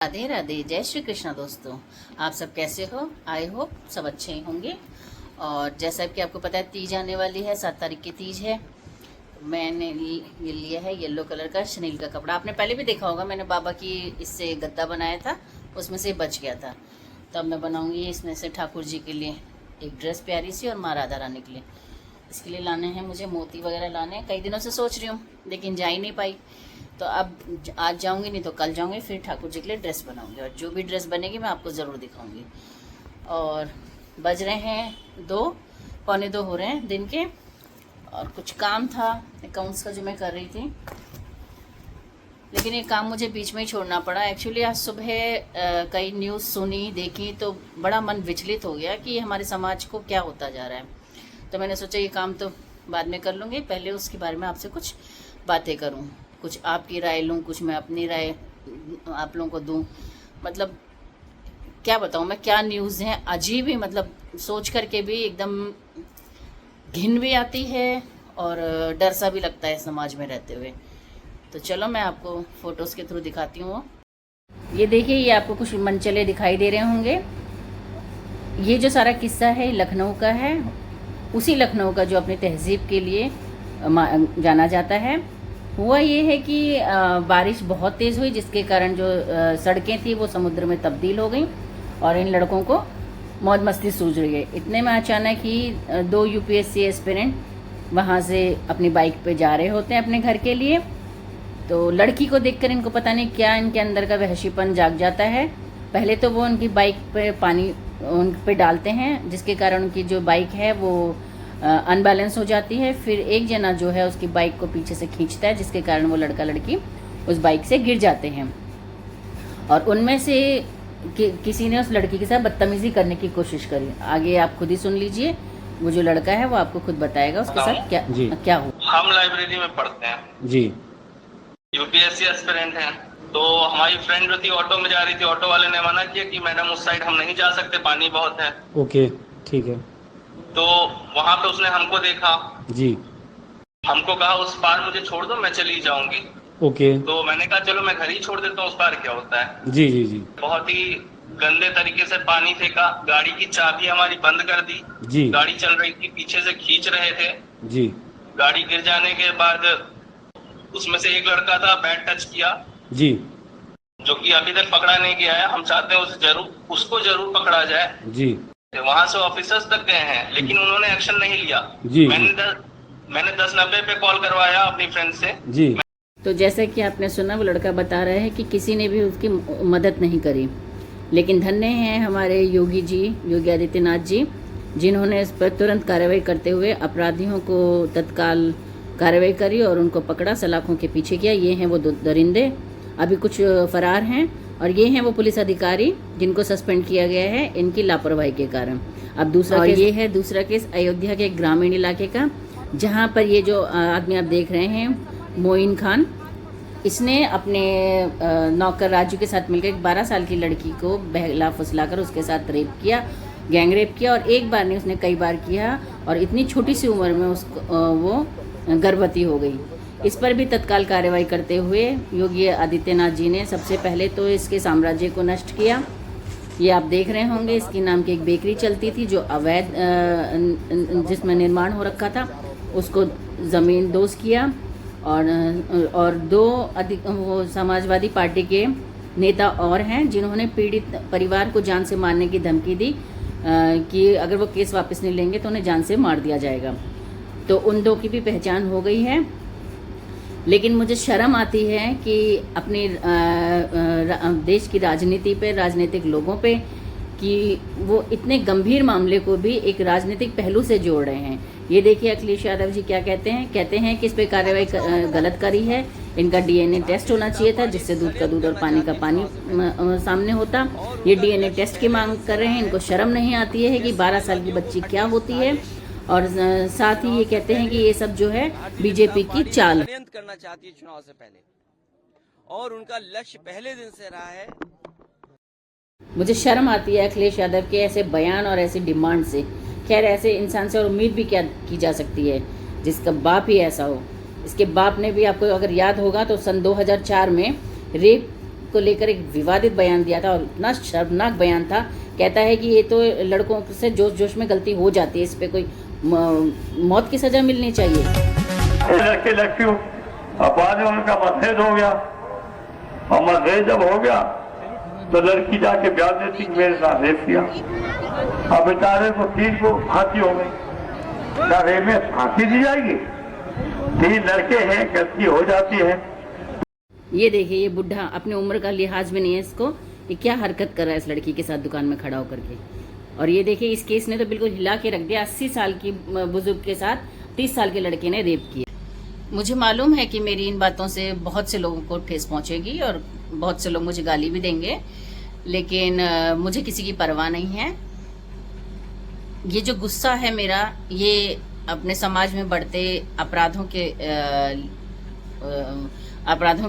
राधे राधे, जय श्री कृष्णा। दोस्तों, आप सब कैसे हो? आई होप सब अच्छे ही होंगे। और जैसा कि आपको पता है, तीज आने वाली है, 7 तारीख की तीज है। मैंने ये लिया है येलो कलर का शनील का कपड़ा। आपने पहले भी देखा होगा, मैंने बाबा की इससे गद्दा बनाया था, उसमें से बच गया था। तो अब मैं बनाऊंगी इसमें से ठाकुर जी के लिए एक ड्रेस प्यारी सी, और माँ राधा रानी के लिए। इसके लिए लाने हैं मुझे मोती वगैरह लाने हैं। कई दिनों से सोच रही हूँ, लेकिन जा ही नहीं पाई। तो अब आज जाऊंगी, नहीं तो कल जाऊंगी, फिर ठाकुर जी के लिए ड्रेस बनाऊंगी। और जो भी ड्रेस बनेगी मैं आपको ज़रूर दिखाऊंगी। और बज रहे हैं 2, पौने 2 हो रहे हैं दिन के। और कुछ काम था अकाउंट्स का जो मैं कर रही थी, लेकिन ये काम मुझे बीच में ही छोड़ना पड़ा। एक्चुअली आज सुबह कई न्यूज़ सुनी देखी तो बड़ा मन विचलित हो गया कि हमारे समाज को क्या होता जा रहा है। तो मैंने सोचा ये काम तो बाद में कर लूँगी, पहले उसके बारे में आपसे कुछ बातें करूँ, कुछ आपकी राय लूँ, कुछ मैं अपनी राय आप लोगों को दूँ। मतलब क्या बताऊँ मैं, क्या न्यूज़ हैं अजीब ही, मतलब सोच करके भी एकदम घिन भी आती है और डर सा भी लगता है समाज में रहते हुए। तो चलो मैं आपको फ़ोटोज़ के थ्रू दिखाती हूँ। ये देखिए, ये आपको कुछ मनचले दिखाई दे रहे होंगे। ये जो सारा किस्सा है लखनऊ का है, उसी लखनऊ का जो अपनी तहजीब के लिए जाना जाता है। हुआ ये है कि बारिश बहुत तेज़ हुई, जिसके कारण जो सड़कें थी वो समुद्र में तब्दील हो गई और इन लड़कों को मौज मस्ती सूझ रही है। इतने में अचानक ही 2 यूपीएससी एस्पिरेंट वहाँ से अपनी बाइक पे जा रहे होते हैं अपने घर के लिए। तो लड़की को देखकर इनको पता नहीं क्या इनके अंदर का वहशीपन जाग जाता है। पहले तो वो उनकी बाइक पे पानी उन पे डालते हैं, जिसके कारण उनकी जो बाइक है वो अनबैलेंस हो जाती है। फिर एक जना जो है उसकी बाइक को पीछे से खींचता है, जिसके कारण वो लड़का लड़की उस बाइक से गिर जाते हैं। और उनमें से किसी ने उस लड़की के साथ बदतमीजी करने की कोशिश करी। आगे आप खुद ही सुन लीजिए, वो जो लड़का है वो आपको खुद बताएगा उसके साथ क्या हुआ। हम लाइब्रेरी में पढ़ते हैं जी, यूपीएससी एस्पिरेंट हैं। तो हमारी फ्रेंड जो थी ऑटो में जा रही थी, ऑटो वाले ने मना किया कि मैडम उस साइड हम नहीं जा सकते, पानी बहुत है। ओके, ठीक है। तो वहां पे उसने हमको देखा, जी, हमको कहा उस पार मुझे छोड़ दो, मैं चली जाऊंगी। ओके। तो मैंने कहा चलो मैं घर ही छोड़ देता हूँ, उस पार क्या होता है। जी जी जी बहुत ही गंदे तरीके से पानी फेंका, गाड़ी की चाबी हमारी बंद कर दी। जी गाड़ी चल रही थी, पीछे से खींच रहे थे। जी गाड़ी गिर जाने के बाद उसमें से एक लड़का था, बैड टच किया, जी जो कि अभी तक पकड़ा नहीं गया है। हम चाहते हैं उसको जरूर पकड़ा जाए। जी वहां से ऑफिसर्स तक गए हैं, लेकिन उन्होंने एक्शन नहीं लिया। जी मैंने 1090 पे कॉल करवाया अपनी फ्रेंड से। जी। तो जैसा कि आपने सुना, वो लड़का बता रहा है कि किसी ने भी उसकी मदद नहीं करी। लेकिन धन्य हैं हमारे योगी जी, योगी आदित्यनाथ जी, जिन्होंने इस पर तुरंत कार्रवाई करते हुए अपराधियों को तत्काल कार्रवाई करी और उनको पकड़ा, सलाखों के पीछे किया। ये हैं वो 2 दरिंदे, अभी कुछ फरार हैं। और ये हैं वो पुलिस अधिकारी जिनको सस्पेंड किया गया है इनकी लापरवाही के कारण। अब दूसरा केस, ये है दूसरा केस अयोध्या के ग्रामीण इलाके का, जहाँ पर ये जो आदमी आप देख रहे हैं मोइन खान, इसने अपने नौकर राजू के साथ मिलकर एक 12 साल की लड़की को बहला फुसलाकर उसके साथ रेप किया, गैंग रेप किया। और एक बार नहीं, उसने कई बार किया, और इतनी छोटी सी उम्र में उसको वो गर्भवती हो गई। इस पर भी तत्काल कार्रवाई करते हुए योगी आदित्यनाथ जी ने सबसे पहले तो इसके साम्राज्य को नष्ट किया। ये आप देख रहे होंगे, इसकी नाम की एक बेकरी चलती थी जो अवैध जिसमें निर्माण हो रखा था, उसको ज़मीन दोज किया। और 2 वो समाजवादी पार्टी के नेता और हैं जिन्होंने पीड़ित परिवार को जान से मारने की धमकी दी कि अगर वो केस वापस नहीं लेंगे तो उन्हें जान से मार दिया जाएगा। तो उन 2 की भी पहचान हो गई है। लेकिन मुझे शर्म आती है कि अपने देश की राजनीति पे, राजनीतिक लोगों पे, कि वो इतने गंभीर मामले को भी एक राजनीतिक पहलू से जोड़ रहे हैं। ये देखिए अखिलेश यादव जी क्या कहते हैं कि इस पे कार्रवाई गलत करी है, इनका डीएनए टेस्ट होना चाहिए था, जिससे दूध का दूध और पानी का पानी सामने होता। ये डीएनए टेस्ट की मांग कर रहे हैं। इनको शर्म नहीं आती है कि 12 साल की बच्ची क्या होती है। और साथ ही ये कहते हैं कि ये सब जो है बीजेपी की चाल करना चाहती है चुनाव से पहले, और उनका लक्ष्य पहले दिन से रहा है। मुझे शर्म आती है अखिलेश यादव के ऐसे बयान और ऐसी डिमांड से। खैर, ऐसे इंसान से और उम्मीद भी क्या की जा सकती है जिसका बाप ही ऐसा हो। इसके बाप ने भी, आपको अगर याद होगा तो सन 2004 में रेप को लेकर एक विवादित बयान दिया था और इतना शर्मनाक बयान था। कहता है कि ये तो लड़कों से जोश जोश में गलती हो जाती है, इस पे कोई मौत की सजा मिलनी चाहिए। लड़के लड़कियों अब बाद में उनका मतभेद हो गया, और मतभेद जब हो गया तो लड़की जाके ब्याह देती मेरे साथ रेप किया। अब बेचारे को 3 को फांसी हो गई। क्या रेप में फांसी दी जाएगी? 3 लड़के हैं, गलती हो जाती है। ये देखिए, ये बुढ़ा अपनी उम्र का लिहाज में नहीं है इसको, ये क्या हरकत कर रहा है इस लड़की के साथ दुकान में खड़ा होकर के। और ये देखिए, इस केस ने तो बिल्कुल हिला के रख दिया। 80 साल की बुजुर्ग के साथ 30 साल के लड़के ने रेप किया। मुझे मालूम है कि मेरी इन बातों से बहुत से लोगों को ठेस पहुंचेगी और बहुत से लोग मुझे गाली भी देंगे, लेकिन मुझे किसी की परवाह नहीं है। ये जो गुस्सा है मेरा, ये अपने समाज में बढ़ते अपराधों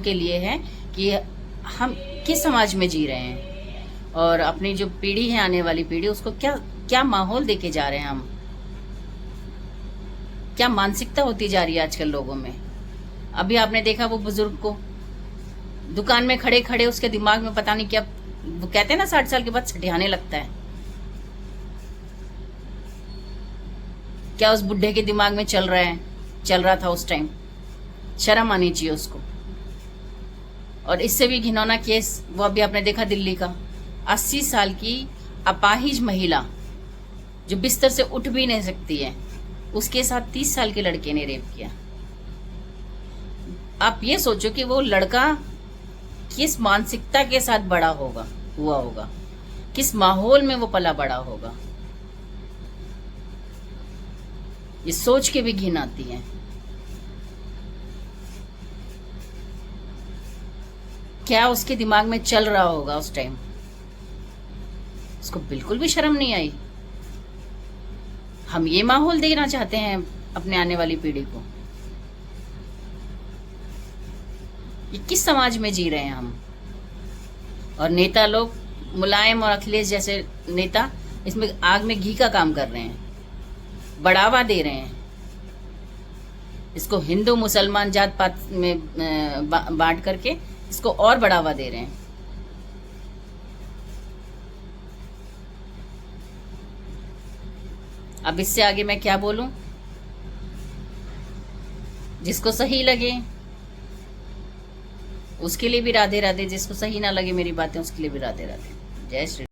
के लिए है कि हम किस समाज में जी रहे हैं और अपनी जो पीढ़ी है, आने वाली पीढ़ी, उसको क्या माहौल देके जा रहे हैं हम। क्या मानसिकता होती जा रही है आजकल लोगों में। अभी आपने देखा वो बुजुर्ग को दुकान में खड़े खड़े उसके दिमाग में पता नहीं क्या, वो कहते हैं ना 60 साल के बाद सठियाने लगता है। क्या उस बुढ़े के दिमाग में चल रहा था उस टाइम? शर्म आनी चाहिए उसको। और इससे भी घिनौना केस वो अभी आपने देखा दिल्ली का, 80 साल की अपाहिज महिला जो बिस्तर से उठ भी नहीं सकती है, उसके साथ 30 साल के लड़के ने रेप किया। आप ये सोचो कि वो लड़का किस मानसिकता के साथ बड़ा हुआ होगा, किस माहौल में वो पला बड़ा होगा। ये सोच के भी घिन आती है। क्या उसके दिमाग में चल रहा होगा उस टाइम? उसको बिल्कुल भी शर्म नहीं आई। हम ये माहौल देना चाहते हैं अपने आने वाली पीढ़ी को। ये किस समाज में जी रहे हैं हम? और नेता लोग, मुलायम और अखिलेश जैसे नेता, इसमें आग में घी का काम कर रहे हैं, बढ़ावा दे रहे हैं इसको। हिंदू मुसलमान जात पात में बांट करके इसको और बढ़ावा दे रहे हैं। अब इससे आगे मैं क्या बोलूं? जिसको सही लगे उसके लिए भी राधे राधे, जिसको सही ना लगे मेरी बातें उसके लिए भी राधे राधे। जय श्री